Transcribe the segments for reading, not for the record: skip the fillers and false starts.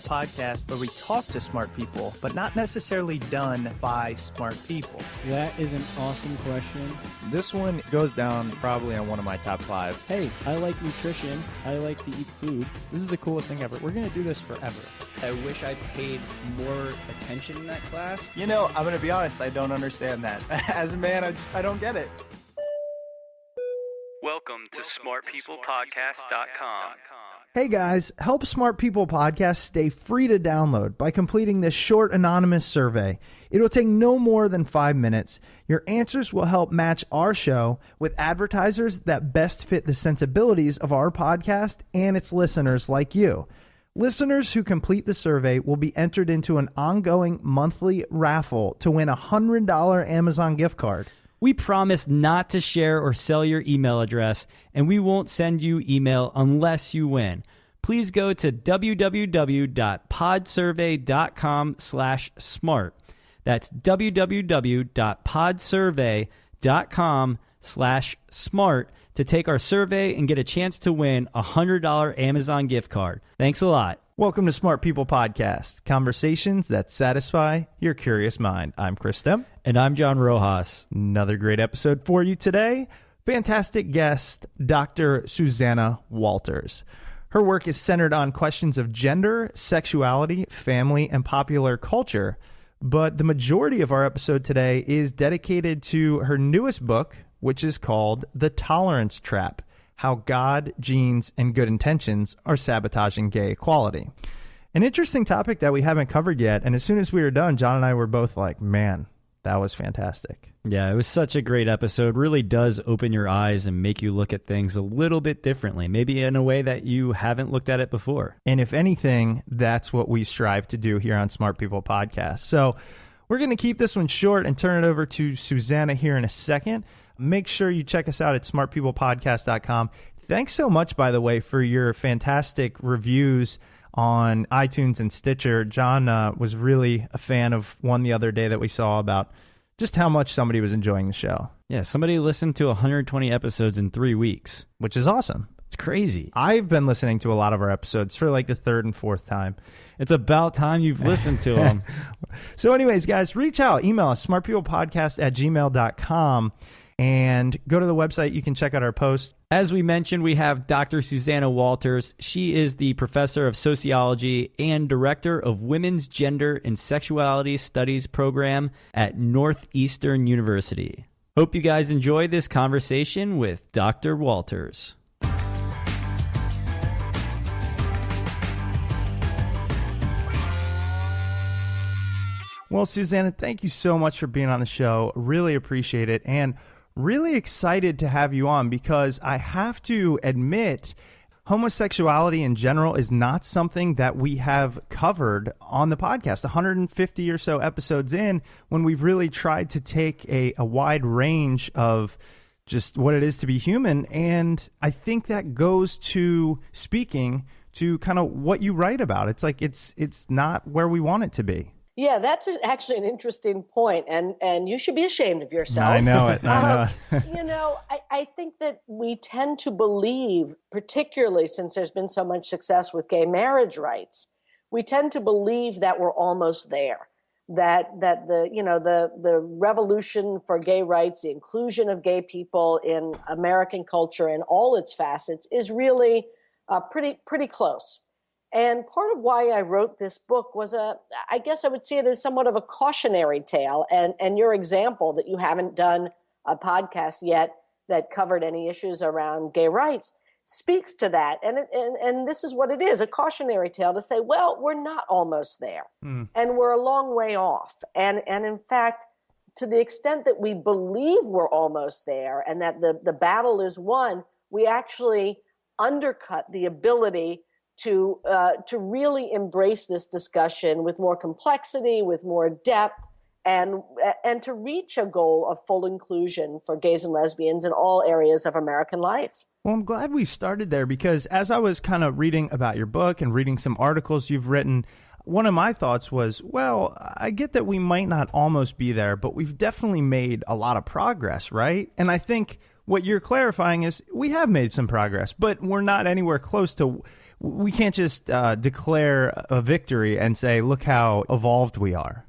podcast where we talk to smart people, but not necessarily done by smart people? That is an awesome question. This one goes down probably on one of my top 5. Hey, I like nutrition. I like to eat food. This is the coolest thing ever. We're going to do this forever. I wish I paid more attention in that class. You know, I'm going to be honest, I don't understand that. As a man, I don't get it. Welcome to smartpeoplepodcast.com. Hey guys, help Smart People Podcast stay free to download by completing this short anonymous survey. It'll take no more than 5 minutes. Your answers will help match our show with advertisers that best fit the sensibilities of our podcast and its listeners like you. Listeners who complete the survey will be entered into an ongoing monthly raffle to win a $100 Amazon gift card. We promise not to share or sell your email address, and we won't send you email unless you win. Please go to www.podsurvey.com/smart. That's www.podsurvey.com/smart to take our survey and get a chance to win a $100 Amazon gift card. Thanks a lot. Welcome to Smart People Podcast, conversations that satisfy your curious mind. I'm Chris Stem. And I'm John Rojas. Another great episode for you today. Fantastic guest, Dr. Suzanna Walters. Her work is centered on questions of gender, sexuality, family, and popular culture. But the majority of our episode today is dedicated to her newest book, which is called The Tolerance Trap: How God, Genes, and Good Intentions Are Sabotaging Gay Equality. An interesting topic that we haven't covered yet, and as soon as we were done, John and I were both like, man, that was fantastic. Yeah, it was such a great episode. Really does open your eyes and make you look at things a little bit differently, maybe in a way that you haven't looked at it before. And if anything, that's what we strive to do here on Smart People Podcast. So we're going to keep this one short and turn it over to Suzanna here in a second. Make sure you check us out at smartpeoplepodcast.com. Thanks so much, by the way, for your fantastic reviews on iTunes and Stitcher. John was really a fan of one the other day that we saw about just how much somebody was enjoying the show. Yeah, somebody listened to 120 episodes in 3 weeks. Which is awesome. It's crazy. I've been listening to a lot of our episodes for like the 3rd and 4th time. It's about time you've listened to them. So anyways, guys, reach out. Email us, smartpeoplepodcast@gmail.com. And go to the website. You can check out our post. As we mentioned, we have Dr. Suzanna Walters. She is the professor of sociology and director of Women's Gender and Sexuality Studies program at Northeastern University. Hope you guys enjoy this conversation with Dr. Walters. Well, Suzanna, thank you so much for being on the show. Really appreciate it. And really excited to have you on because I have to admit, homosexuality in general is not something that we have covered on the podcast. 150 or so episodes in, when we've really tried to take a wide range of just what it is to be human. And I think that goes to speaking to kind of what you write about. It's like it's not where we want it to be. Yeah, that's actually an interesting point, and you should be ashamed of yourself. I know it. You know, I think that we tend to believe, particularly since there's been so much success with gay marriage rights, we tend to believe that we're almost there. That the revolution for gay rights, the inclusion of gay people in American culture in all its facets, is really pretty close. And part of why I wrote this book was I guess I would see it as somewhat of a cautionary tale. And your example that you haven't done a podcast yet that covered any issues around gay rights speaks to that. And this is what it is, a cautionary tale to say, well, we're not almost there. And we're a long way off. And in fact, to the extent that we believe we're almost there and that the battle is won, we actually undercut the ability to really embrace this discussion with more complexity, with more depth, and to reach a goal of full inclusion for gays and lesbians in all areas of American life. Well, I'm glad we started there because as I was kind of reading about your book and reading some articles you've written, one of my thoughts was, well, I get that we might not almost be there, but we've definitely made a lot of progress, right? And I think what you're clarifying is we have made some progress, but we're not anywhere close to we can't just declare a victory and say, look how evolved we are.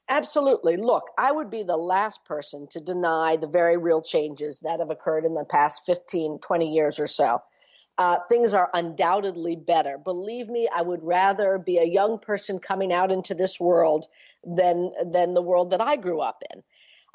Absolutely. Look, I would be the last person to deny the very real changes that have occurred in the past 15, 20 years or so. Things are undoubtedly better. Believe me, I would rather be a young person coming out into this world than the world that I grew up in.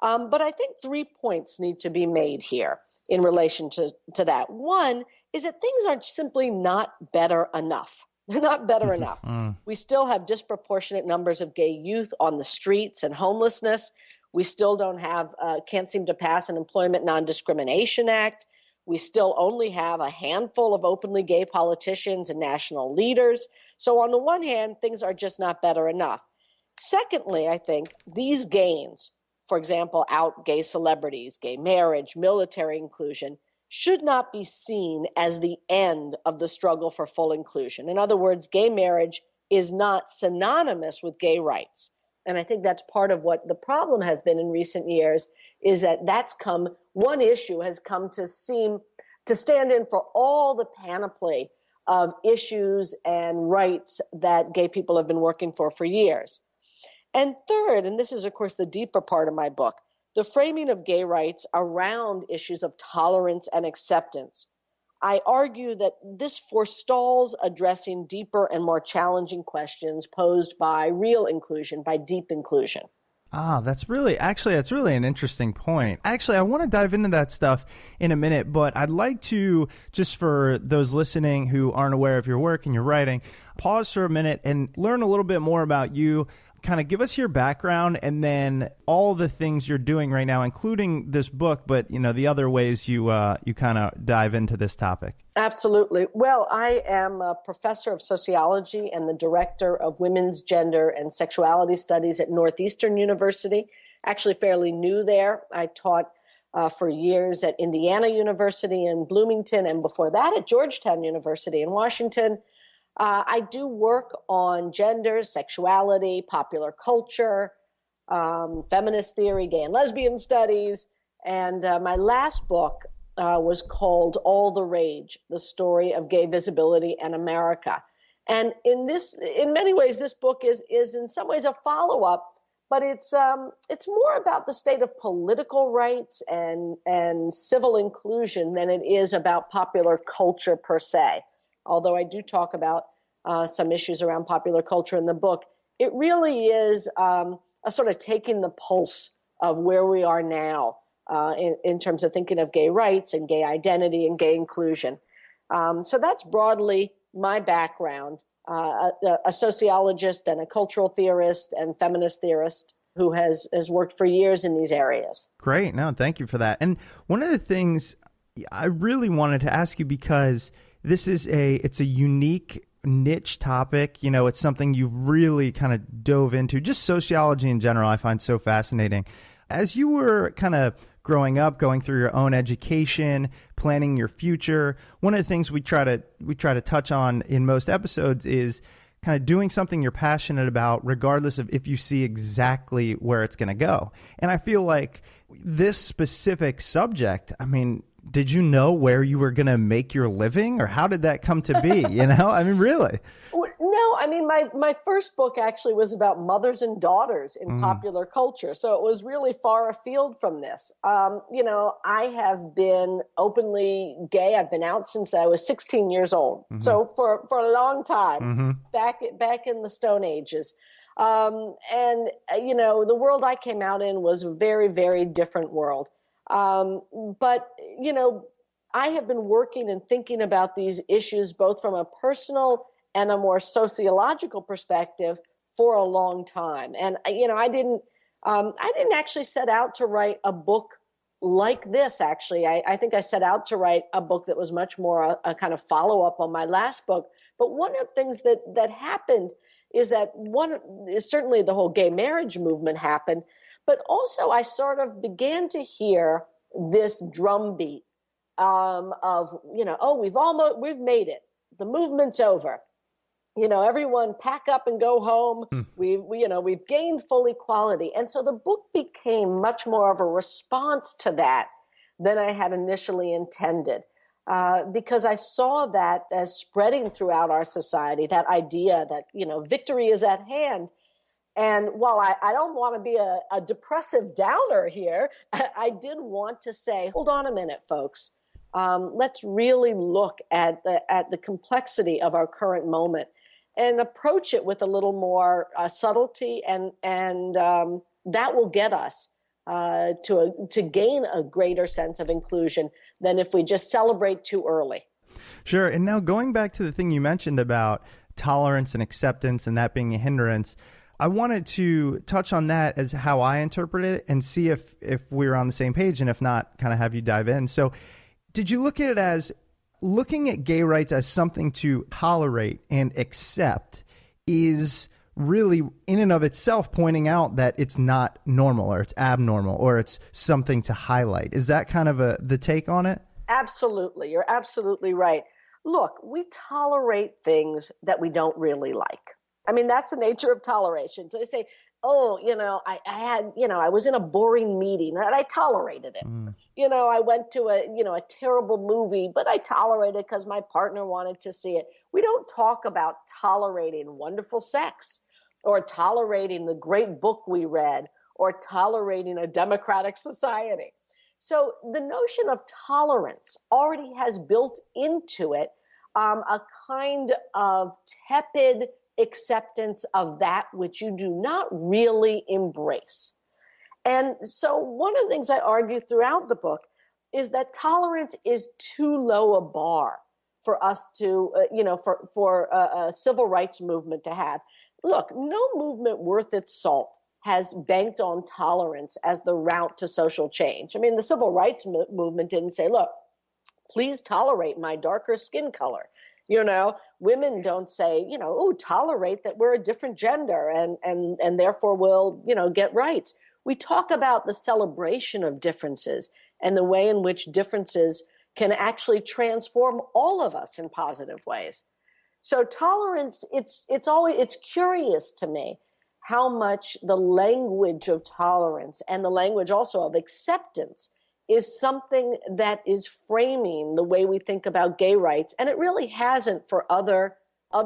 But I think 3 points need to be made here in relation to that. One is that things are simply not better enough. They're not better enough. We still have disproportionate numbers of gay youth on the streets and homelessness. We still don't have, can't seem to pass an Employment Non-Discrimination Act. We still only have a handful of openly gay politicians and national leaders. So on the one hand, things are just not better enough. Secondly, I think these gains, for example, out gay celebrities, gay marriage, military inclusion, should not be seen as the end of the struggle for full inclusion. In other words, gay marriage is not synonymous with gay rights. And I think that's part of what the problem has been in recent years, is that one issue has come to seem to stand in for all the panoply of issues and rights that gay people have been working for years. And third, and this is, of course, the deeper part of my book, the framing of gay rights around issues of tolerance and acceptance. I argue that this forestalls addressing deeper and more challenging questions posed by real inclusion, by deep inclusion. That's really an interesting point. Actually, I want to dive into that stuff in a minute, but I'd like to, just for those listening who aren't aware of your work and your writing, pause for a minute and learn a little bit more about you. Kind of give us your background and then all the things you're doing right now, including this book, but the other ways you kind of dive into this topic. Absolutely. Well, I am a professor of sociology and the director of women's gender and sexuality studies at Northeastern University. Actually fairly new there. I taught for years at Indiana University in Bloomington, and before that at Georgetown University in Washington. I do work on gender, sexuality, popular culture, feminist theory, gay and lesbian studies. And my last book was called All the Rage, The Story of Gay Visibility in America. And in many ways, this book is in some ways a follow-up, but it's more about the state of political rights and civil inclusion than it is about popular culture per se. Although I do talk about some issues around popular culture in the book, it really is a sort of taking the pulse of where we are now in terms of thinking of gay rights and gay identity and gay inclusion. So that's broadly my background, a sociologist and a cultural theorist and feminist theorist who has worked for years in these areas. Great. No, thank you for that. And one of the things I really wanted to ask you, because it's a unique niche topic. It's something you've really kind of dove into. Just sociology in general, I find so fascinating. As you were kind of growing up, going through your own education, planning your future, one of the things we try to touch on in most episodes is kind of doing something you're passionate about, regardless of if you see exactly where it's going to go. And I feel like this specific subject, did you know where you were going to make your living, or how did that come to be? Really? No, my first book actually was about mothers and daughters in popular culture. So it was really far afield from this. I have been openly gay. I've been out since I was 16 years old. Mm-hmm. So for a long time, back in the Stone Ages. The world I came out in was a very, very different world. But I have been working and thinking about these issues both from a personal and a more sociological perspective for a long time. And I didn't actually set out to write a book like this. Actually, I think I set out to write a book that was much more a kind of follow-up on my last book. But one of the things that happened is that certainly the whole gay marriage movement happened, but also I sort of began to hear this drumbeat of we've made it, the movement's over, everyone pack up and go home. We've gained full equality, and so the book became much more of a response to that than I had initially intended. because I saw that as spreading throughout our society, that idea that, victory is at hand. And while I don't want to be a depressive downer here, I did want to say, hold on a minute, folks. Let's really look at the complexity of our current moment and approach it with a little more subtlety, and that will get us to gain a greater sense of inclusion than if we just celebrate too early. Sure. And now going back to the thing you mentioned about tolerance and acceptance and that being a hindrance, I wanted to touch on that as how I interpret it and see if we're on the same page, and if not, kind of have you dive in. So did you look at it as looking at gay rights as something to tolerate and accept is really in and of itself pointing out that it's not normal or it's abnormal or it's something to highlight? Is that kind of the take on it? Absolutely. You're absolutely right. Look, we tolerate things that we don't really like. I mean, that's the nature of toleration. So they say, oh, I was in a boring meeting and I tolerated it. I went to a terrible movie, but I tolerated it because my partner wanted to see it. We don't talk about tolerating wonderful sex or tolerating the great book we read or tolerating a democratic society. So the notion of tolerance already has built into it a kind of tepid acceptance of that which you do not really embrace. And so one of the things I argue throughout the book is that tolerance is too low a bar for us to, for a civil rights movement to have. Look, no movement worth its salt has banked on tolerance as the route to social change. I mean, the civil rights movement didn't say, look, please tolerate my darker skin color. Women don't say, tolerate that we're a different gender and therefore we'll, get rights. We talk about the celebration of differences and the way in which differences can actually transform all of us in positive ways. So tolerance, it's curious to me how much the language of tolerance and the language also of acceptance is something that is framing the way we think about gay rights. And it really hasn't for other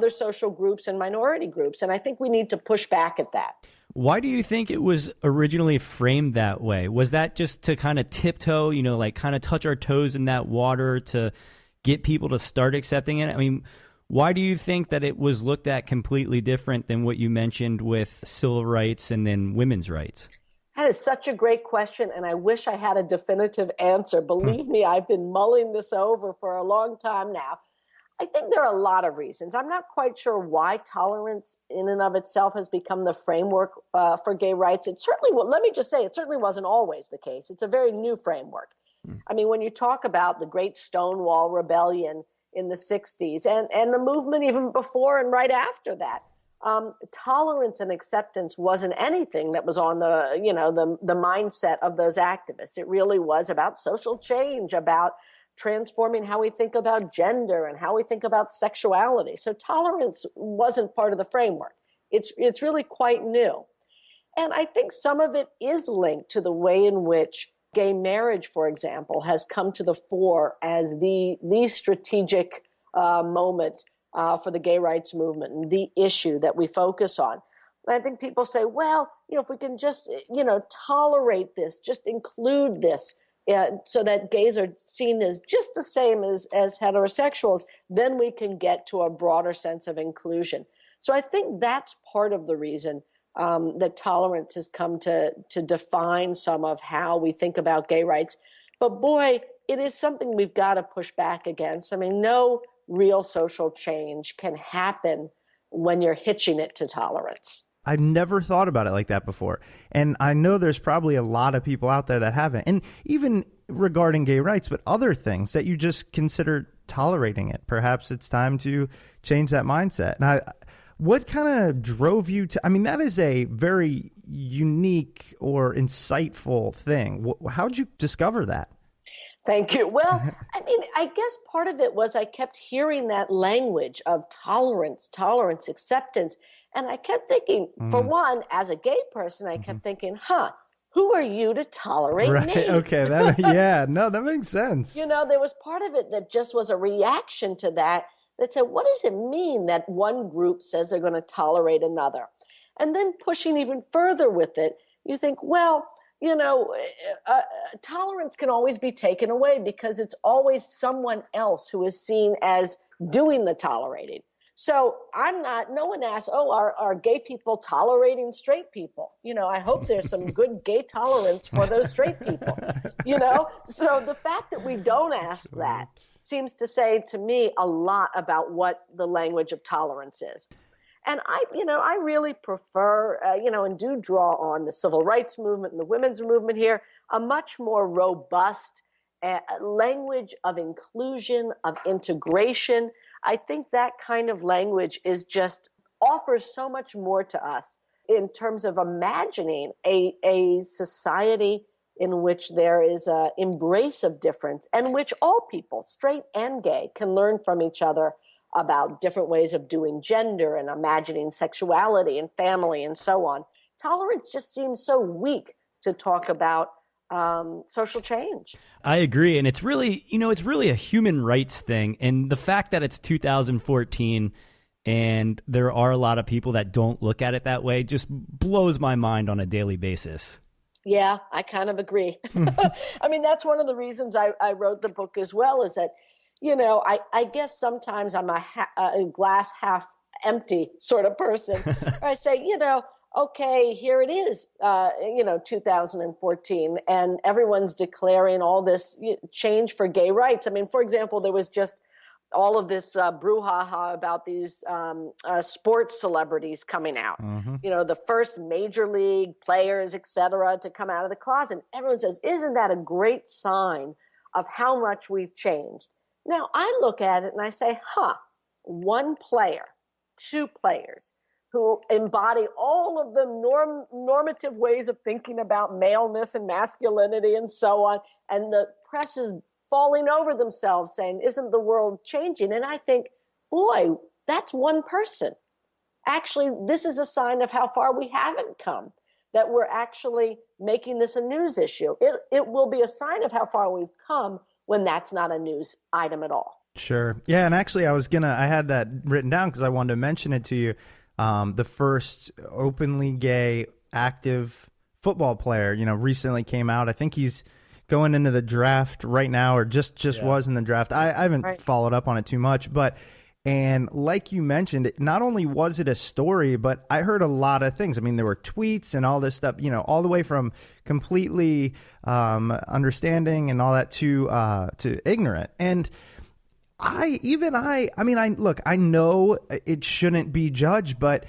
social groups and minority groups. And I think we need to push back at that. Why do you think it was originally framed that way? Was that just to kind of tiptoe, kind of touch our toes in that water to get people to start accepting it? I mean, why do you think that it was looked at completely different than what you mentioned with civil rights and then women's rights? That is such a great question, and I wish I had a definitive answer. Believe me, I've been mulling this over for a long time now. I think there are a lot of reasons. I'm not quite sure why tolerance in and of itself has become the framework for gay rights. It certainly, let me just say, it certainly wasn't always the case. It's a very new framework. I mean, when you talk about the Great Stonewall Rebellion in the 60s and the movement even before and right after that, tolerance and acceptance wasn't anything that was on the mindset of those activists. It really was about social change, about transforming how we think about gender and how we think about sexuality. So tolerance wasn't part of the framework. It's really quite new. And I think some of it is linked to the way in which gay marriage, for example, has come to the fore as the strategic moment for the gay rights movement and the issue that we focus on. And I think people say, well, if we can just, tolerate this, just include this so that gays are seen as just the same as heterosexuals, then we can get to a broader sense of inclusion. So I think that's part of the reason that tolerance has come to define some of how we think about gay rights. But boy, it is something we've got to push back against. I mean, no real social change can happen when you're hitching it to tolerance. I've never thought about it like that before. And I know there's probably a lot of people out there that haven't. And even regarding gay rights, but other things that you just consider tolerating it. Perhaps it's time to change that mindset. And what kind of drove you to, I mean, that is a very unique or insightful thing. How'd you discover that? Thank you. Well, I mean, I guess part of it was I kept hearing that language of tolerance, acceptance. And I kept thinking, for one, as a gay person, I kept thinking, who are you to tolerate Right. me? Okay. That makes sense. There was part of it that just was a reaction to that said, what does it mean that one group says they're going to tolerate another? And then pushing even further with it, you think, well, tolerance can always be taken away because it's always someone else who is seen as doing the tolerating. So no one asks, are gay people tolerating straight people? I hope there's some good gay tolerance for those straight people, So the fact that we don't ask that seems to say to me a lot about what the language of tolerance is. And I really prefer, and do draw on the civil rights movement and the women's movement here, a much more robust language of inclusion, of integration. I think that kind of language offers so much more to us in terms of imagining a society in which there is an embrace of difference and which all people, straight and gay, can learn from each other about different ways of doing gender and imagining sexuality and family and so on. Tolerance just seems so weak to talk about social change. I agree. And it's really, it's really a human rights thing. And the fact that it's 2014 and there are a lot of people that don't look at it that way just blows my mind on a daily basis. Yeah, I kind of agree. I mean, that's one of the reasons I wrote the book as well, is that, I guess sometimes I'm a glass half empty sort of person. I say, okay, here it is, 2014, and everyone's declaring all this change for gay rights. I mean, for example, there was just all of this brouhaha about these sports celebrities coming out. Mm-hmm. The first major league players, et cetera, to come out of the closet. Everyone says, isn't that a great sign of how much we've changed? Now, I look at it and I say, one player, two players who embody all of the normative ways of thinking about maleness and masculinity and so on, and the press is falling over themselves saying, isn't the world changing? And I think, boy, that's one person. Actually, this is a sign of how far we haven't come, that we're actually making this a news issue. It will be a sign of how far we've come when that's not a news item at all. Sure. Yeah, and actually I had that written down because I wanted to mention it to you. The first openly gay active football player, recently came out. I think he's going into the draft right now, or just was in the draft. I haven't followed up on it too much, and like you mentioned, not only was it a story, but I heard a lot of things. I mean, there were tweets and all this stuff, all the way from completely understanding and all that to ignorant. And I know it shouldn't be judged, but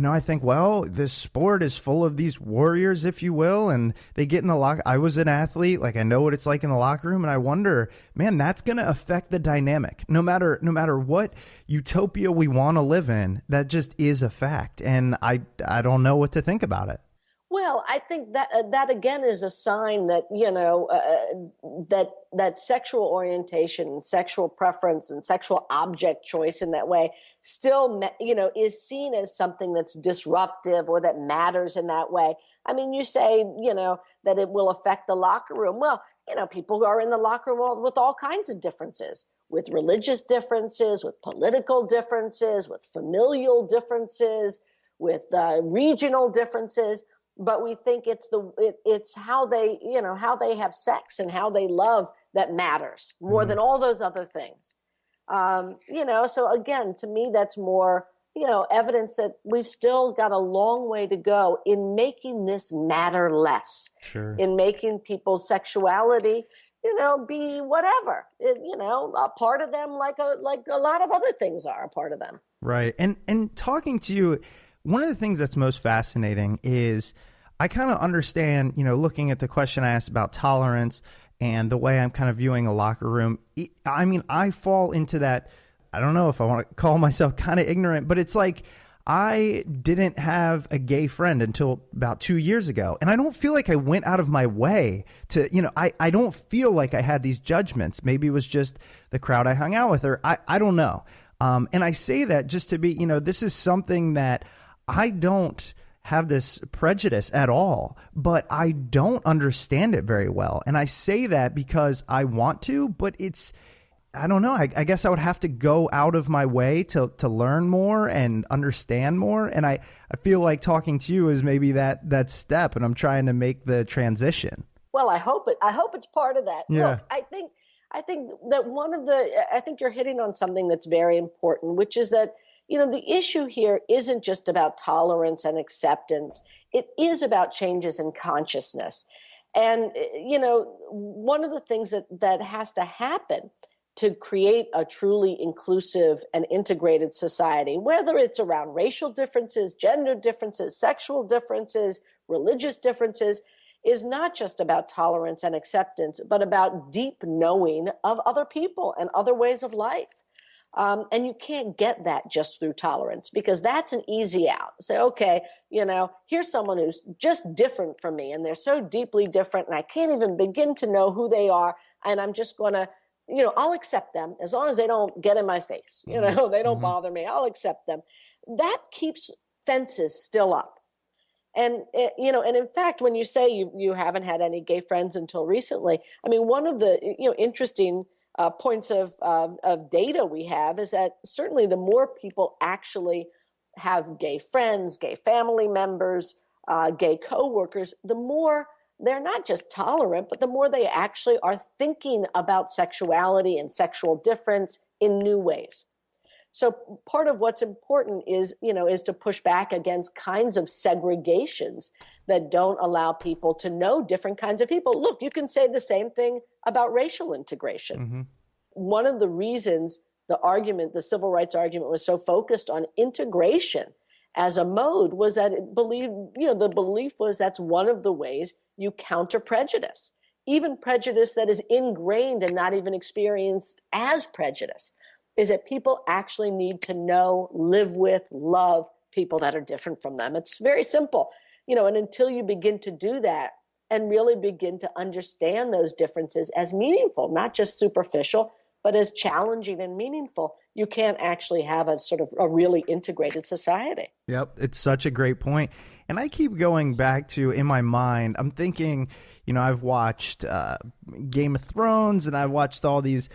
I think, well, this sport is full of these warriors, if you will, and they get in the locker. I was an athlete, I know what it's like in the locker room, and I wonder, man, that's going to affect the dynamic. No matter what utopia we want to live in, that just is a fact, and I don't know what to think about it. Well, I think that again is a sign that that sexual orientation, sexual preference, and sexual object choice in that way still is seen as something that's disruptive or that matters in that way. I mean, you say that it will affect the locker room. Well, people are in the locker room with all kinds of differences, with religious differences, with political differences, with familial differences, with regional differences. But we think it's how they have sex and how they love that matters more than all those other things. So again, to me, that's more, evidence that we've still got a long way to go in making this matter less. Sure. In making people's sexuality, be whatever, a part of them, like a lot of other things are a part of them. Right. And talking to you, one of the things that's most fascinating is I kind of understand, looking at the question I asked about tolerance and the way I'm kind of viewing a locker room. I mean, I fall into that. I don't know if I want to call myself kind of ignorant, but it's like I didn't have a gay friend until about 2 years ago. And I don't feel like I went out of my way to, I don't feel like I had these judgments. Maybe it was just the crowd I hung out with, or I don't know. And I say that just to be, this is something that I don't have this prejudice at all, but I don't understand it very well. And I say that because I want to, but I don't know. I guess I would have to go out of my way to learn more and understand more. And I feel like talking to you is maybe that step, and I'm trying to make the transition. Well, I hope it's part of that. Yeah. Look, I think that I think you're hitting on something that's very important, which is that, the issue here isn't just about tolerance and acceptance. It is about changes in consciousness. And, one of the things that has to happen to create a truly inclusive and integrated society, whether it's around racial differences, gender differences, sexual differences, religious differences, is not just about tolerance and acceptance, but about deep knowing of other people and other ways of life. And you can't get that just through tolerance, because that's an easy out. Say, okay, here's someone who's just different from me, and they're so deeply different, and I can't even begin to know who they are, and I'm just going to, I'll accept them as long as they don't get in my face. They don't bother me. I'll accept them. That keeps fences still up. And, and in fact, when you say you haven't had any gay friends until recently, I mean, one of the, interesting points of data we have is that certainly the more people actually have gay friends, gay family members, gay coworkers, the more they're not just tolerant, but the more they actually are thinking about sexuality and sexual difference in new ways. So part of what's important is to push back against kinds of segregations that don't allow people to know different kinds of people. Look, you can say the same thing about racial integration. Mm-hmm. One of the reasons the civil rights argument was so focused on integration as a mode was that the belief was that's one of the ways you counter prejudice, even prejudice that is ingrained and not even experienced as prejudice. Is that people actually need to know, live with, love people that are different from them. It's very simple, and until you begin to do that and really begin to understand those differences as meaningful, not just superficial, but as challenging and meaningful, you can't actually have a sort of a really integrated society. Yep, it's such a great point. And I keep going back to, in my mind, I'm thinking, I've watched Game of Thrones, and I've watched all these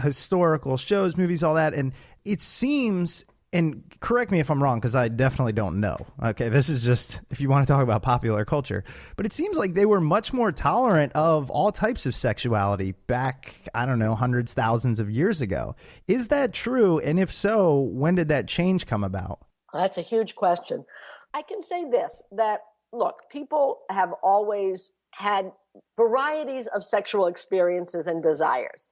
historical shows, movies, all that. And it seems, and correct me if I'm wrong, because I definitely don't know. Okay, this is just if you want to talk about popular culture. But it seems like they were much more tolerant of all types of sexuality back, I don't know, hundreds, thousands of years ago. Is that true? And if so, when did that change come about? That's a huge question. I can say this, that, look, people have always had varieties of sexual experiences and desires.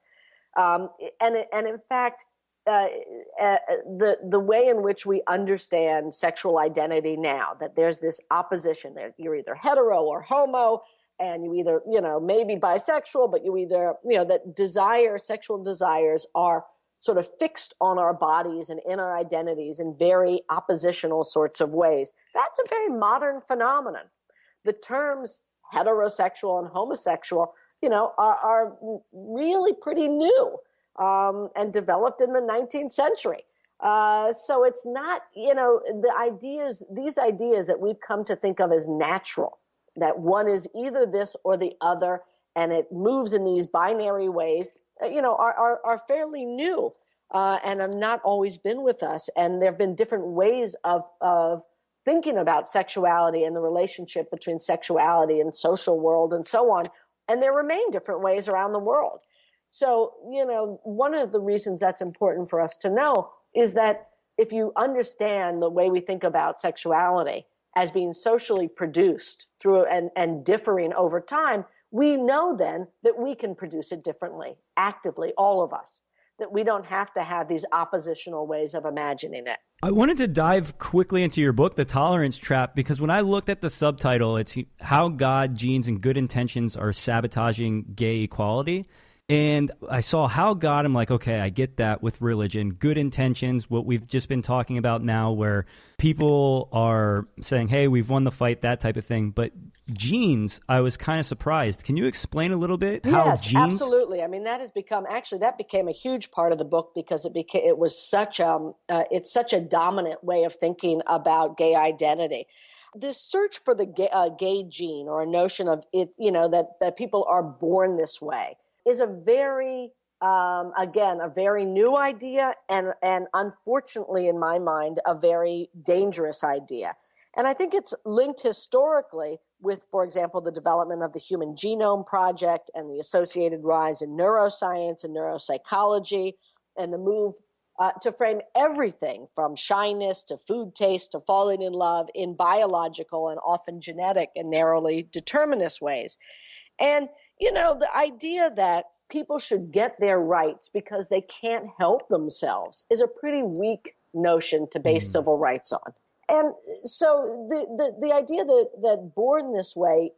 And in fact, the way in which we understand sexual identity now, that there's this opposition there, you're either hetero or homo, and you either, maybe bisexual, but you either, that sexual desires are sort of fixed on our bodies and in our identities in very oppositional sorts of ways. That's a very modern phenomenon. The terms heterosexual and homosexual, are really pretty new and developed in the 19th century. So it's not, these ideas that we've come to think of as natural, that one is either this or the other, and it moves in these binary ways, are fairly new and have not always been with us. And there have been different ways of thinking about sexuality and the relationship between sexuality and social world and so on. And there remain different ways around the world. So, one of the reasons that's important for us to know is that if you understand the way we think about sexuality as being socially produced through and differing over time, we know then that we can produce it differently, actively, all of us, that we don't have to have these oppositional ways of imagining it. I wanted to dive quickly into your book, The Tolerance Trap, because when I looked at the subtitle, it's How God, Genes, and Good Intentions Are Sabotaging Gay Equality. And I saw how God, I'm like, okay, I get that with religion. Good intentions, what we've just been talking about now, where people are saying, hey, we've won the fight, that type of thing. But genes, I was kind of surprised. Can you explain a little bit how genes? Yes, absolutely. I mean, that became a huge part of the book because it's such a dominant way of thinking about gay identity. This search for the gay gene, or a notion of it, that people are born this way, is a very, again, a very new idea, and unfortunately, in my mind, a very dangerous idea. And I think it's linked historically with, for example, the development of the Human Genome Project and the associated rise in neuroscience and neuropsychology, and the move to frame everything from shyness to food taste to falling in love in biological and often genetic and narrowly determinist ways. And, the idea that people should get their rights because they can't help themselves is a pretty weak notion to base civil rights on. And so the idea that born this way,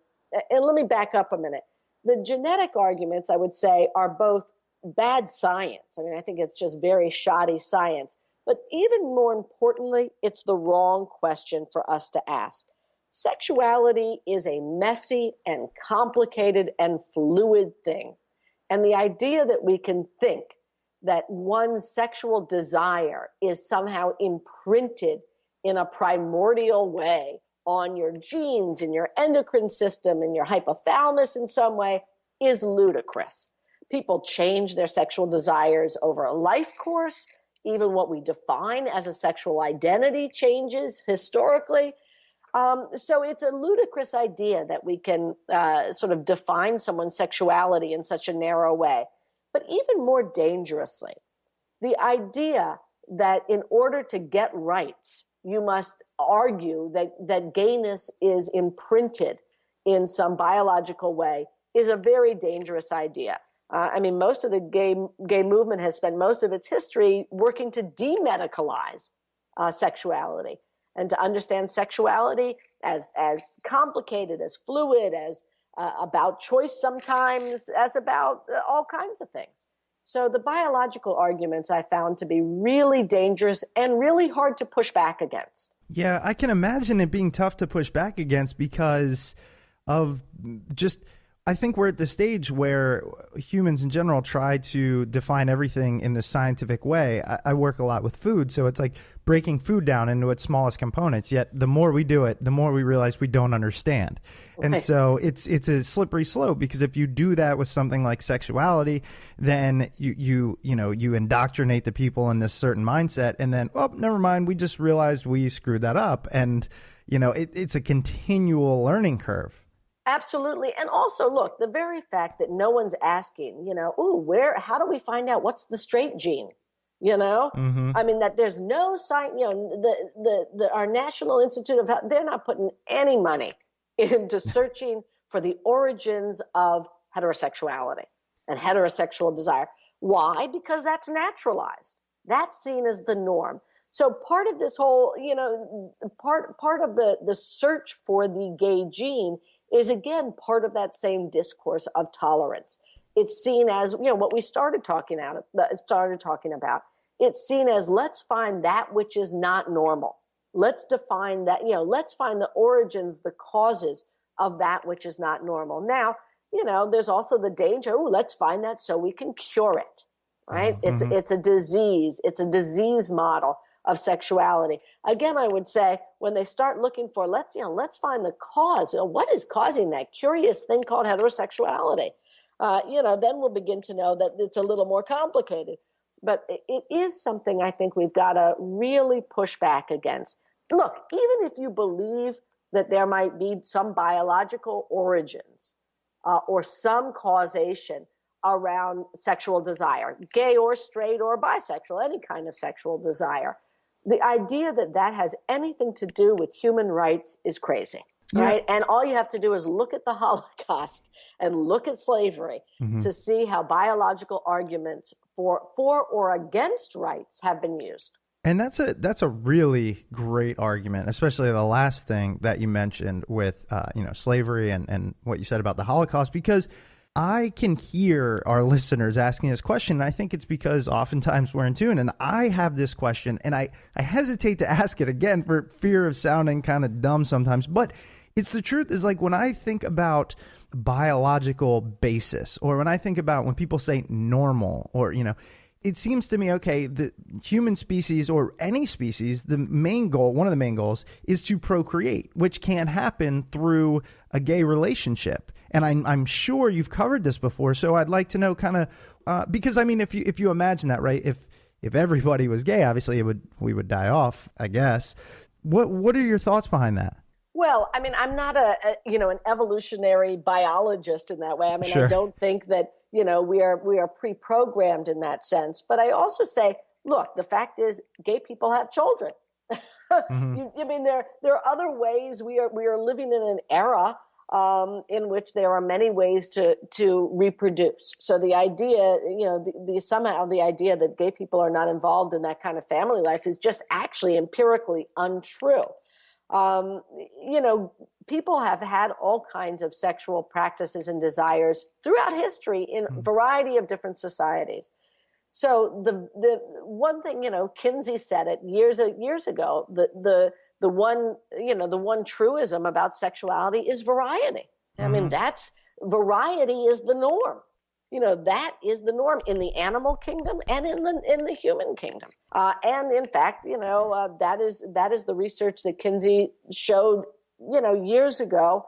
and let me back up a minute, the genetic arguments, I would say, are both bad science. I mean, I think it's just very shoddy science. But even more importantly, it's the wrong question for us to ask. Sexuality is a messy and complicated and fluid thing. And the idea that we can think that one's sexual desire is somehow imprinted in a primordial way on your genes, in your endocrine system, in your hypothalamus in some way, is ludicrous. People change their sexual desires over a life course. Even what we define as a sexual identity changes historically. So it's a ludicrous idea that we can sort of define someone's sexuality in such a narrow way. But even more dangerously, the idea that in order to get rights, you must argue that gayness is imprinted in some biological way is a very dangerous idea. Most of the gay movement has spent most of its history working to demedicalize sexuality and to understand sexuality as complicated, as fluid, as about choice sometimes, as about all kinds of things. So the biological arguments I found to be really dangerous and really hard to push back against. Yeah, I can imagine it being tough to push back against because of just, I think we're at the stage where humans in general try to define everything in the scientific way. I work a lot with food, so it's like breaking food down into its smallest components. Yet the more we do it, the more we realize we don't understand. And so it's a slippery slope, because if you do that with something like sexuality, then you indoctrinate the people in this certain mindset, and then, oh, never mind, we just realized we screwed that up. And it's a continual learning curve. Absolutely. And also, look, the very fact that no one's asking, how do we find out what's the straight gene? Mm-hmm. I mean, that there's no sign, our National Institute of Health, they're not putting any money into searching for the origins of heterosexuality and heterosexual desire. Why? Because that's naturalized. That's seen as the norm. So part of this whole, part of the search for the gay gene is, again, part of that same discourse of tolerance. It's seen as, what we started talking about. It's seen as, let's find that which is not normal. Let's define that, let's find the origins, the causes of that which is not normal. Now, there's also the danger, let's find that so we can cure it, right? Mm-hmm. It's a disease. It's a disease model of sexuality. Again, I would say when they start looking for, let's find the cause. What is causing that curious thing called heterosexuality? Then we'll begin to know that it's a little more complicated. But it is something I think we've got to really push back against. Look, even if you believe that there might be some biological origins or some causation around sexual desire, gay or straight or bisexual, any kind of sexual desire, the idea that that has anything to do with human rights is crazy, right? And all you have to do is look at the Holocaust and look at slavery to see how biological arguments for or against rights have been used. And that's a really great argument, especially the last thing that you mentioned with slavery and what you said about the Holocaust, because I can hear our listeners asking this question, and I think it's because oftentimes we're in tune, and I have this question, and I hesitate to ask it again for fear of sounding kind of dumb sometimes, but it's the truth. Is like when I think about biological basis, or when I think about when people say normal, or it seems to me, okay, the human species or any species, the main goal, one of the main goals is to procreate, which can't happen through a gay relationship. And I'm sure you've covered this before. So I'd like to know kind of, because I mean, if you imagine that, right, if everybody was gay, obviously we would die off, I guess. What are your thoughts behind that? Well, I mean, I'm not an evolutionary biologist in that way. I mean, Sure. I don't think that, we are pre-programmed in that sense. But I also say, look, the fact is gay people have children. I mean, there are other ways. We are living in an era in which there are many ways to reproduce. So the idea, somehow the idea that gay people are not involved in that kind of family life is just actually empirically untrue. People have had all kinds of sexual practices and desires throughout history in a variety of different societies. So the one thing, Kinsey said it years ago, the one truism about sexuality is variety. I mean, variety is the norm. That is the norm in the animal kingdom and in the human kingdom. And in fact, that is the research that Kinsey showed, years ago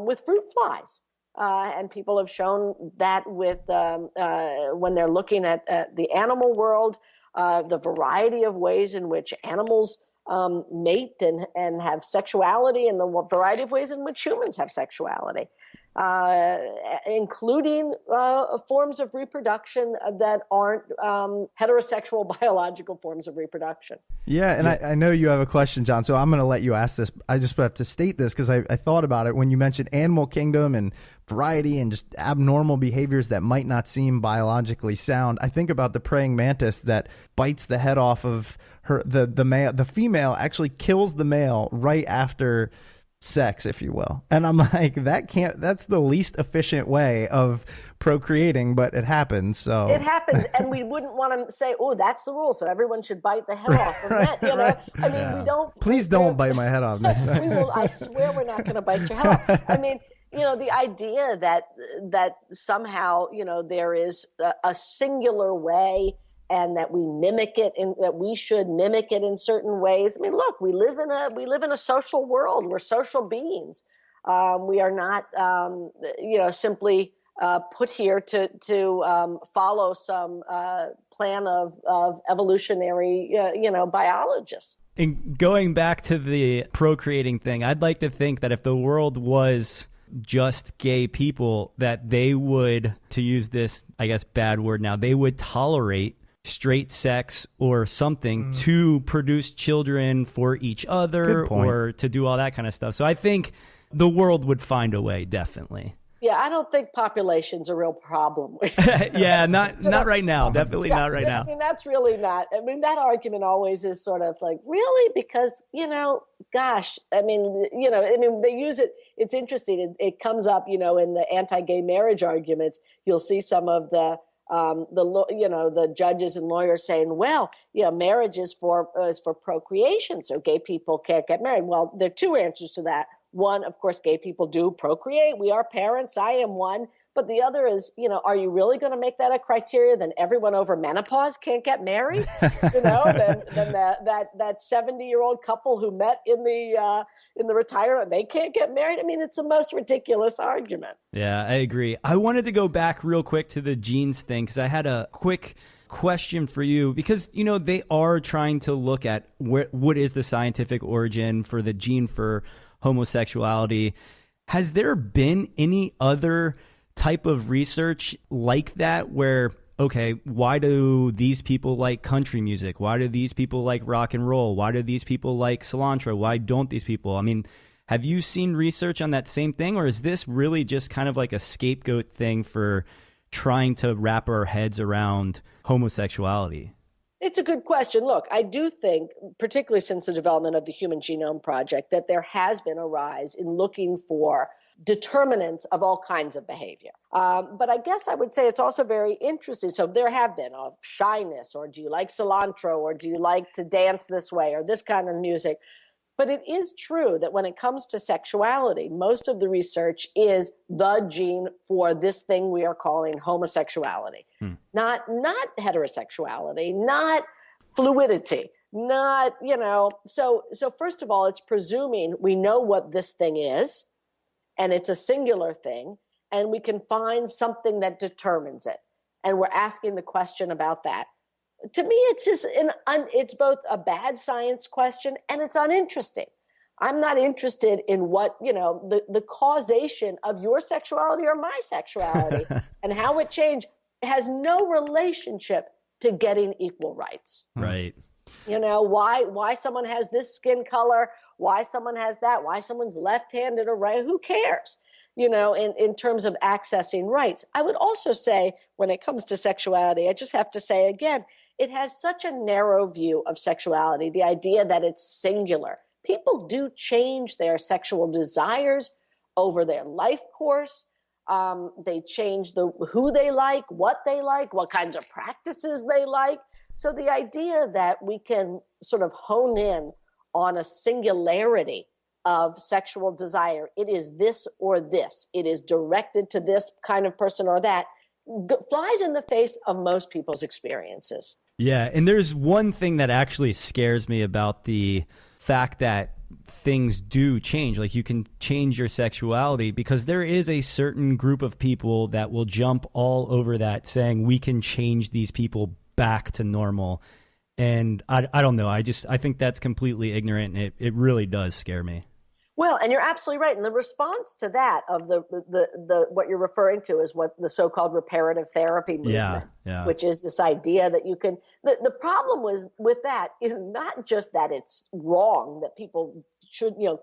with fruit flies. And people have shown that with when they're looking at the animal world, the variety of ways in which animals mate and have sexuality, and the variety of ways in which humans have sexuality. Including forms of reproduction that aren't heterosexual biological forms of reproduction. Yeah, and I know you have a question, John, so I'm going to let you ask this. I just have to state this because I thought about it when you mentioned animal kingdom and variety and just abnormal behaviors that might not seem biologically sound. I think about the praying mantis that bites the head off of the male. The female actually kills the male right after sex, if you will. And I'm like, that's the least efficient way of procreating, but it happens. So it happens, and we wouldn't want to say, oh, that's the rule, so everyone should bite the head off. Right. I mean, we don't. Please don't bite my head off next time. We will. I swear we're not going to bite your head off. I mean, the idea that somehow, there is a singular way and that we mimic it and that we should mimic it in certain ways. I mean, look, we live in a social world. We're social beings. We are not, simply put here to follow some plan of evolutionary, biologists. And going back to the procreating thing, I'd like to think that if the world was just gay people, that they would, to use this, I guess, bad word now, they would tolerate straight sex or something to produce children for each other or to do all that kind of stuff. So I think the world would find a way, definitely. Yeah, I don't think population's a real problem. Yeah, not right now. Definitely not right now. I mean, that's really not. I mean, that argument always is sort of like, really? Because, gosh, I mean, they use it. It's interesting. It comes up, in the anti-gay marriage arguments. You'll see some of the judges and lawyers saying, well, marriage is for procreation, so gay people can't get married. Well, there are two answers to that. One, of course, gay people do procreate. We are parents. I am one. But the other is, are you really going to make that a criteria? Then everyone over menopause can't get married. Then that 70-year-old couple who met in the retirement, they can't get married. I mean, it's the most ridiculous argument. Yeah, I agree. I wanted to go back real quick to the genes thing because I had a quick question for you because, they are trying to look at what is the scientific origin for the gene for homosexuality. Has there been any other type of research like that where, okay, why do these people like country music? Why do these people like rock and roll? Why do these people like cilantro? Why don't these people? I mean, have you seen research on that same thing, or is this really just kind of like a scapegoat thing for trying to wrap our heads around homosexuality? It's a good question. Look, I do think, particularly since the development of the Human Genome Project, that there has been a rise in looking for determinants of all kinds of behavior. But I guess I would say it's also very interesting. So there have been of shyness, or do you like cilantro, or do you like to dance this way, or this kind of music. But it is true that when it comes to sexuality, most of the research is the gene for this thing we are calling homosexuality, not heterosexuality, not fluidity, not, so first of all, it's presuming we know what this thing is, and it's a singular thing, and we can find something that determines it. And we're asking the question about that. To me, it's just it's both a bad science question and it's uninteresting. I'm not interested in what, the causation of your sexuality or my sexuality and how it changed. It has no relationship to getting equal rights. Right. Why someone has this skin color, why someone has that, why someone's left-handed or right, who cares? In terms of accessing rights. I would also say when it comes to sexuality, I just have to say again, it has such a narrow view of sexuality, the idea that it's singular. People do change their sexual desires over their life course. They change who they like, what kinds of practices they like. So the idea that we can sort of hone in on a singularity of sexual desire, it is this or this, it is directed to this kind of person or that, flies in the face of most people's experiences. Yeah, and there's one thing that actually scares me about the fact that things do change. Like, you can change your sexuality, because there is a certain group of people that will jump all over that, saying we can change these people back to normal. And I don't know. I think that's completely ignorant, and it really does scare me. Well, and you're absolutely right. And the response to that of the what you're referring to is what the so-called reparative therapy movement, which is this idea that you can. The problem with that is not just that it's wrong, that people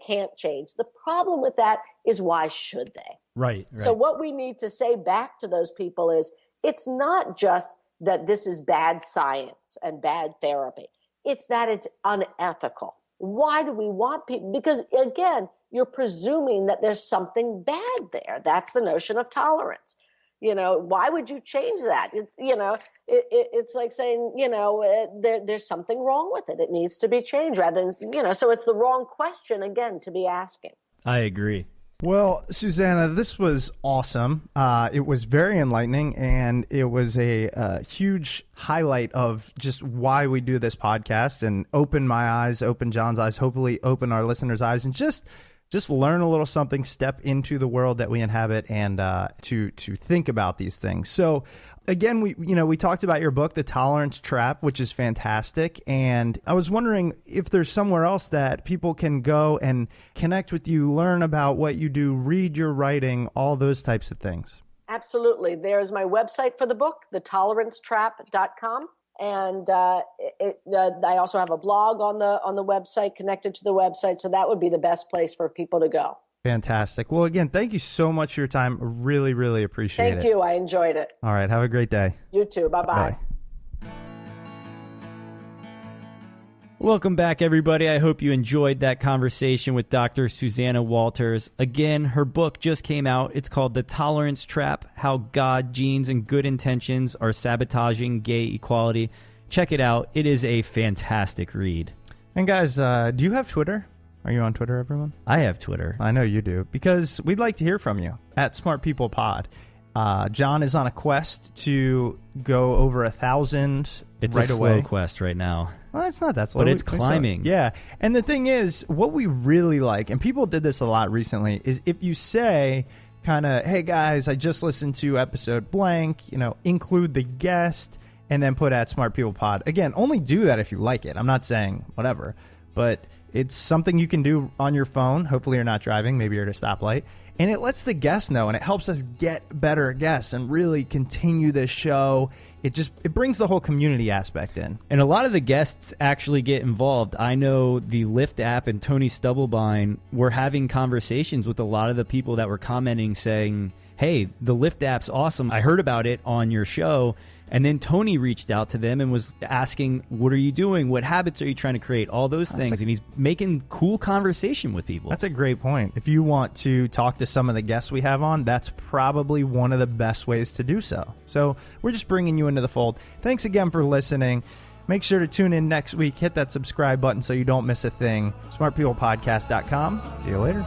can't change. The problem with that is, why should they? Right. So what we need to say back to those people is, it's not just that this is bad science and bad therapy. It's that it's unethical. Why do we want people? Because again, you're presuming that there's something bad there. That's the notion of tolerance. Why would you change that? It's like saying, there's something wrong with it. It needs to be changed rather than, so it's the wrong question again to be asking. I agree. Well, Suzanna, this was awesome. It was very enlightening, and it was a huge highlight of just why we do this podcast, and open my eyes, open John's eyes, hopefully open our listeners' eyes, and just learn a little something, step into the world that we inhabit, and to think about these things. So again, we talked about your book, The Tolerance Trap, which is fantastic. And I was wondering if there's somewhere else that people can go and connect with you, learn about what you do, read your writing, all those types of things. Absolutely. There's my website for the book, thetoleranctrap.com. And I also have a blog on the website, connected to the website. So that would be the best place for people to go. Fantastic. Well, again, thank you so much for your time. Really, really appreciate it. Thank you. I enjoyed it. All right. Have a great day. You too. Bye-bye. Bye. Welcome back, everybody. I hope you enjoyed that conversation with Dr. Suzanna Walters. Again, her book just came out. It's called The Tolerance Trap: How God, Genes, and Good Intentions Are Sabotaging Gay Equality. Check it out. It is a fantastic read. And guys, do you have Twitter? Are you on Twitter, everyone? I have Twitter. I know you do, because we'd like to hear from you at Smart People Pod. John is on a quest to go over 1,000 It's right a away. slow quest right now. Well, it's not that slow. But it's climbing. Yeah. And the thing is, what we really like, and people did this a lot recently, is if you say kind of, hey guys, I just listened to episode blank, include the guest, and then put at Smart People Pod. Again, only do that if you like it. I'm not saying whatever, but it's something you can do on your phone. Hopefully you're not driving. Maybe you're at a stoplight. And it lets the guests know, and it helps us get better guests and really continue this show. It brings the whole community aspect in. And a lot of the guests actually get involved. I know the Lyft app and Tony Stubblebine were having conversations with a lot of the people that were commenting, saying, hey, the Lyft app's awesome. I heard about it on your show. And then Tony reached out to them and was asking, what are you doing? What habits are you trying to create? All those things. And he's making cool conversation with people. That's a great point. If you want to talk to some of the guests we have on, that's probably one of the best ways to do so. So we're just bringing you into the fold. Thanks again for listening. Make sure to tune in next week. Hit that subscribe button so you don't miss a thing. smartpeoplepodcast.com. See you later.